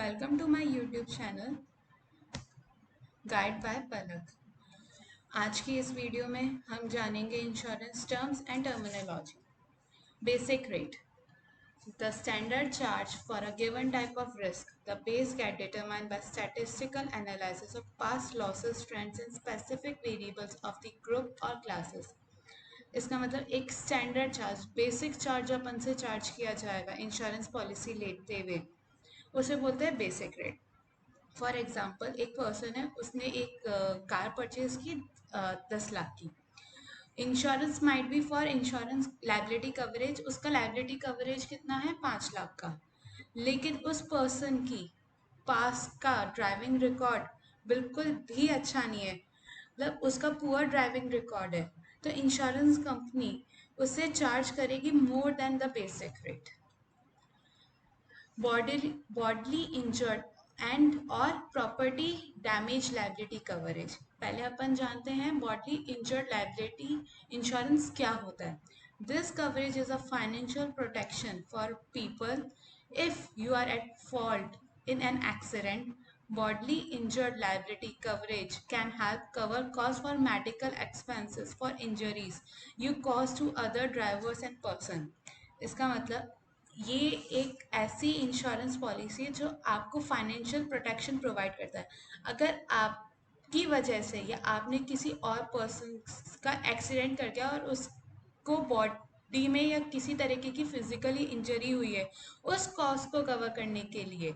Welcome to my YouTube channel Guide by पलक। आज की इस वीडियो में हम जानेंगे insurance terms and terminology. Basic rate, the standard charge for a given type of risk. The base get determined by statistical analysis of past losses trends in specific variables of the group or classes. इसका मतलब एक standard charge, basic charge अपन से charge किया जाएगा insurance policy लेते हुए, उसे बोलते हैं बेसिक रेट। फॉर एग्जाम्पल, एक पर्सन है, उसने एक कार परचेज की 10 लाख की। Insurance might be for insurance liability coverage, उसका लाइबिलिटी कवरेज कितना है, 5 लाख का। लेकिन उस पर्सन की पास का ड्राइविंग रिकॉर्ड बिल्कुल भी अच्छा नहीं है, मतलब उसका पुअर ड्राइविंग रिकॉर्ड है, तो इंश्योरेंस कंपनी उससे चार्ज करेगी more than the basic rate. Bodily injured and और प्रॉपर्टी डैमेज लाइबिलिटी कवरेज। पहले अपन जानते हैं बॉडली इंजर्ड लाइबिलिटी इंश्योरेंस क्या होता है। This coverage is a financial protection for people if you are at fault in an accident. Bodily injured liability coverage can help cover costs for medical expenses for injuries you cause to other drivers and person. इसका मतलब ये एक ऐसी insurance policy है जो आपको financial protection provide करता है। अगर आपकी वजह से या आपने किसी और पर्सन का एक्सीडेंट कर दिया और उसको बॉडी में या किसी तरीके की फिजिकली इंजरी हुई है, उस कॉस्ट को कवर करने के लिए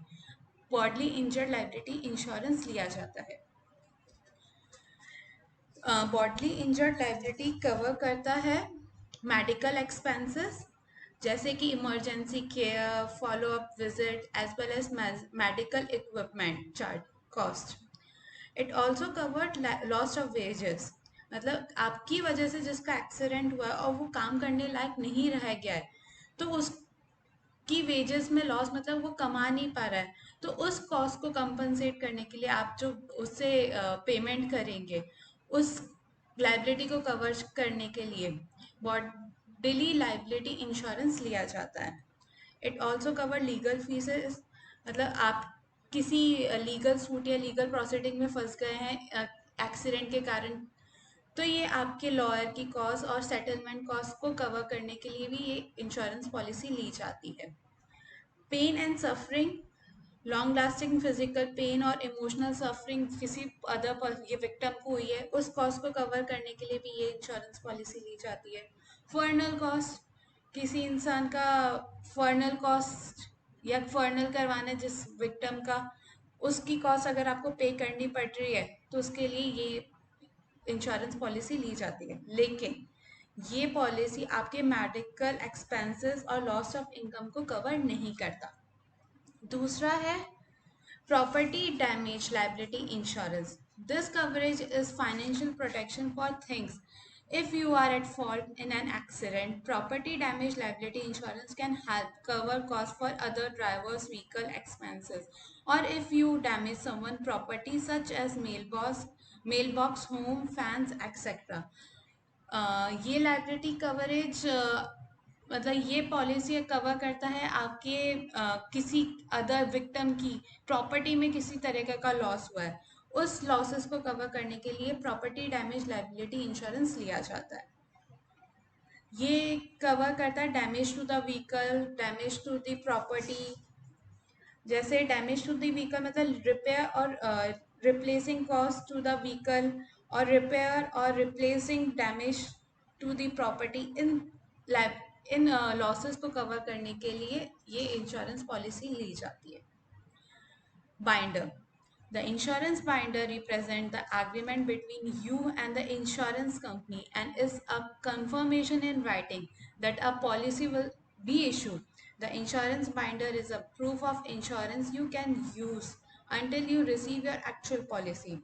बॉडली इंजर्ड लाइबिलिटी इंश्योरेंस लिया जाता है। बॉडली इंजर्ड लाइबिलिटी कवर करता है मेडिकल एक्सपेंसेस जैसे कि emergency care, follow up visit as well as medical equipment charge cost. It also covered loss of wages, मतलब आपकी वजह से जिसका एक्सीडेंट हुआ और वो काम करने लायक नहीं रह गया है, तो उसकी वेजेस में लॉस, मतलब वो कमा नहीं पा रहा है, तो उस कॉस्ट को कंपनसेट करने के लिए आप जो उससे पेमेंट करेंगे, उस लाइबिलिटी को कवर करने के लिए बॉडीली लाइबिलिटी इंश्योरेंस लिया जाता है। It also cover legal faeces, मतलब आप किसी लीगल सूट या लीगल प्रोसीडिंग में फंस गए हैं एक्सीडेंट के कारण, तो ये आपके लॉयर की कॉस्ट और सेटलमेंट कॉस्ट को कवर करने के लिए भी ये इंश्योरेंस पॉलिसी ली जाती है। Pain and suffering, long lasting physical pain और इमोशनल सफरिंग किसी अदर ये विक्टिम को हुई है, उस कॉस्ट को कवर करने के लिए भी ये इंश्योरेंस पॉलिसी ली जाती है। फर्नल कॉस्ट, किसी इंसान का फर्नल कॉस्ट या फर्नल करवाना जिस विक्टिम का, उसकी कॉस्ट अगर आपको पे करनी पड़ रही है, तो उसके लिए ये इंश्योरेंस पॉलिसी ली जाती है। लेकिन ये पॉलिसी आपके मेडिकल एक्सपेंसेस और लॉस ऑफ इनकम को कवर नहीं करता। दूसरा है property damage liability insurance. This coverage is financial protection for things if you are at fault in an accident. Property damage liability insurance can help cover costs for other drivers vehicle expenses, or if you damage someone property such as mailbox, home, fans, etc. ये liability coverage मतलब ये policy cover करता है आपके किसी other victim की property में किसी तरह का लॉस हुआ है, उस लॉसेस को कवर करने के लिए प्रॉपर्टी डैमेज लाइबिलिटी इंश्योरेंस लिया जाता है। ये कवर करता है damage to the vehicle, damage to the property. जैसे डैमेज टू द व्हीकल मतलब रिपेयर और replacing cost to the vehicle, और रिपेयर और replacing damage to the property. इन लॉसेस को कवर करने के लिए ये इंश्योरेंस पॉलिसी ली जाती है। Binder, the insurance binder represents the agreement between you and the insurance company and is a confirmation in writing that a policy will be issued. The insurance binder is a proof of insurance you can use until you receive your actual policy.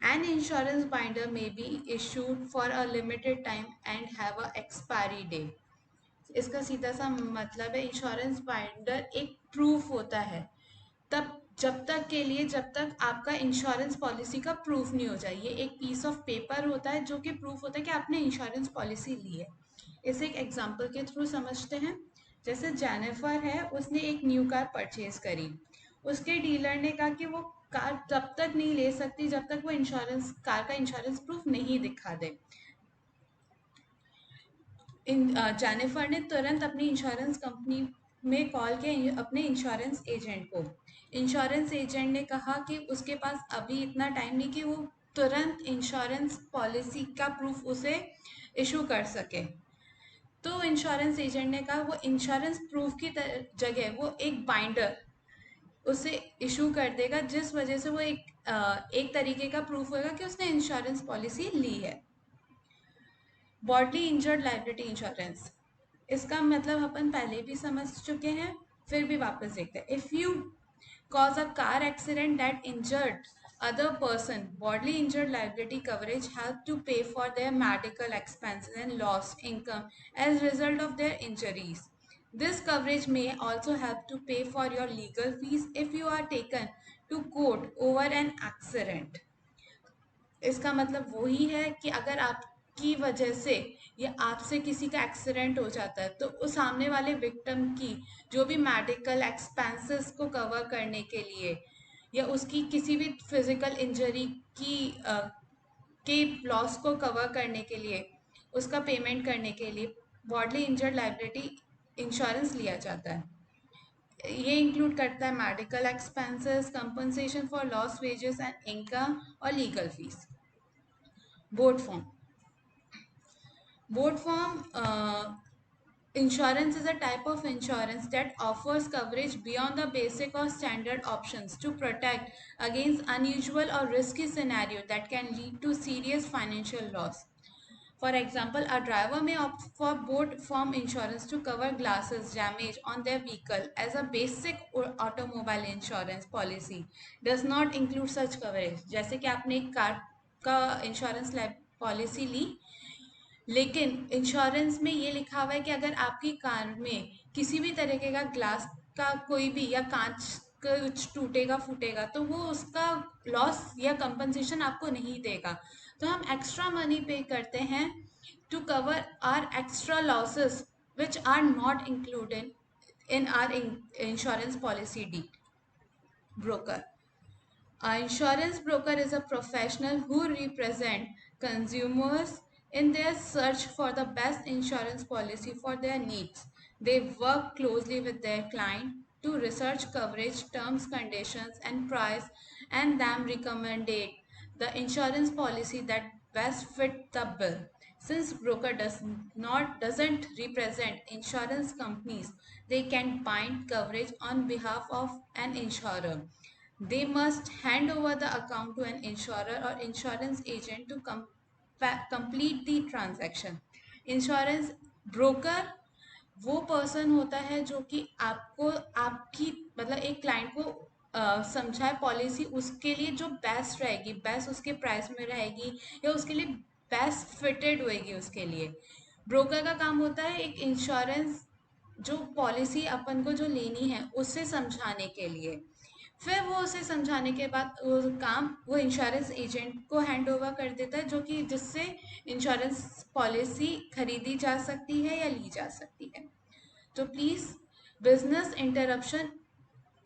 An insurance binder may be issued for a limited time and have a expiry date. इसका सीधा सा मतलब है insurance binder एक proof होता है तब जब तक के लिए जब तक आपका इंश्योरेंस पॉलिसी का प्रूफ नहीं हो जाए। ये एक पीस ऑफ पेपर होता है जो कि प्रूफ होता है कि आपने इंश्योरेंस पॉलिसी ली है। इसे एक एग्जांपल के थ्रू समझते हैं। जैसे जेनिफर है, उसने एक न्यू कार परचेज करी, उसके डीलर ने कहा कि वो कार तब तक नहीं ले सकती जब तक वो इंश्योरेंस कार का इंश्योरेंस प्रूफ नहीं दिखा दे। जेनिफर ने तुरंत अपनी इंश्योरेंस कंपनी में कॉल किया अपने इंश्योरेंस एजेंट को। इंश्योरेंस एजेंट ने कहा कि उसके पास अभी इतना टाइम नहीं कि वो तुरंत इंश्योरेंस पॉलिसी का प्रूफ उसे इशू कर सके। तो इंश्योरेंस एजेंट ने कहा वो इंश्योरेंस प्रूफ की जगह वो एक बाइंडर उसे इशू कर देगा, जिस वजह से वो एक तरीके का प्रूफ होगा कि उसने इंश्योरेंस पॉलिसी ली है। बॉडली इंजर्ड लायबिलिटी इंश्योरेंस, इसका मतलब अपन पहले भी समझ चुके हैं, फिर भी वापस देखते हैं। If you cause a car accident that injured other person, bodily injured liability coverage help to pay for their medical expenses and lost income as a result of their injuries. This coverage may also help to pay for your legal fees if you are taken to court over an accident. इसका मतलब वही है कि अगर आपकी वजह से या आपसे किसी का एक्सीडेंट हो जाता है तो उस सामने वाले विक्टिम की जो भी मेडिकल एक्सपेंसेस को कवर करने के लिए या उसकी किसी भी फिजिकल इंजरी की के लॉस को कवर करने के लिए, उसका पेमेंट करने के लिए बॉडली इंजर्ड लायबिलिटी इंश्योरेंस लिया जाता है। ये इंक्लूड करता है medical expenses, compensation for loss wages and income और legal fees. Board form, board form insurance is a type of insurance that offers coverage beyond the basic or standard options to protect against unusual or risky scenario that can lead to serious financial loss. For example, a driver may opt for board form insurance to cover glasses damage on their vehicle as a basic automobile insurance policy does not include such coverage. जैसे कि आपने एक car का insurance policy ली, लेकिन insurance में ये लिखा हुआ है कि अगर आपकी कार में किसी भी तरीके का ग्लास का कोई भी या कांच कुछ टूटेगा फूटेगा तो वो उसका लॉस या कंपनसेशन आपको नहीं देगा। तो हम एक्स्ट्रा मनी पे करते हैं to cover our extra losses which are not included in our insurance policy deed. Broker, an insurance broker is a professional who represent consumers in their search for the best insurance policy for their needs. They work closely with their client to research coverage, terms, conditions, and price, and then recommend the insurance policy that best fit the bill. Since broker doesn't represent insurance companies, they can bind coverage on behalf of an insurer. They must hand over the account to an insurer or insurance agent to complete the transaction. Insurance broker वो person होता है जो कि आपको आपकी मतलब एक client को समझाए पॉलिसी उसके लिए जो बेस्ट रहेगी, बेस्ट उसके प्राइस में रहेगी या उसके लिए बेस्ट फिटेड होएगी उसके लिए। ब्रोकर का काम होता है एक इंश्योरेंस जो पॉलिसी अपन को जो लेनी है उससे समझाने के लिए। फिर वो उसे समझाने के बाद वो काम वो इंश्योरेंस एजेंट को हैंड ओवर कर देता है जो कि जिससे इंश्योरेंस पॉलिसी खरीदी जा सकती है या ली जा सकती है। तो please, business interruption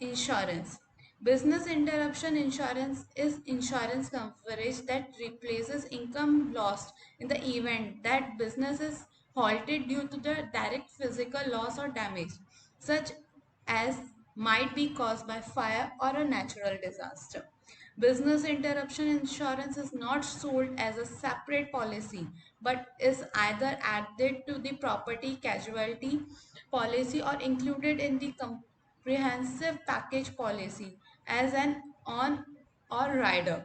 insurance, business interruption insurance is insurance coverage that replaces income lost in the event that business is halted due to the direct physical loss or damage, such as might be caused by fire or a natural disaster. Business interruption insurance is not sold as a separate policy but is either added to the property casualty policy or included in the comprehensive package policy as an on or rider.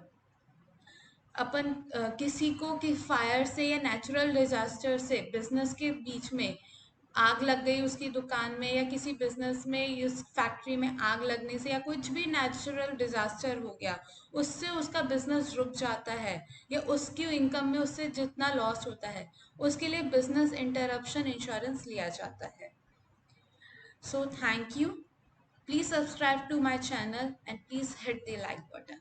अपन किसी को कि fire से या natural disaster से business के बीच में आग लग गई उसकी दुकान में या किसी बिजनेस में उस फैक्ट्री में आग लगने से या कुछ भी नेचुरल डिजास्टर हो गया उससे उसका बिजनेस रुक जाता है या उसकी इनकम में उससे जितना लॉस होता है उसके लिए बिजनेस इंटरप्शन इंश्योरेंस लिया जाता है। So thank you, please subscribe to my channel and please hit the like button.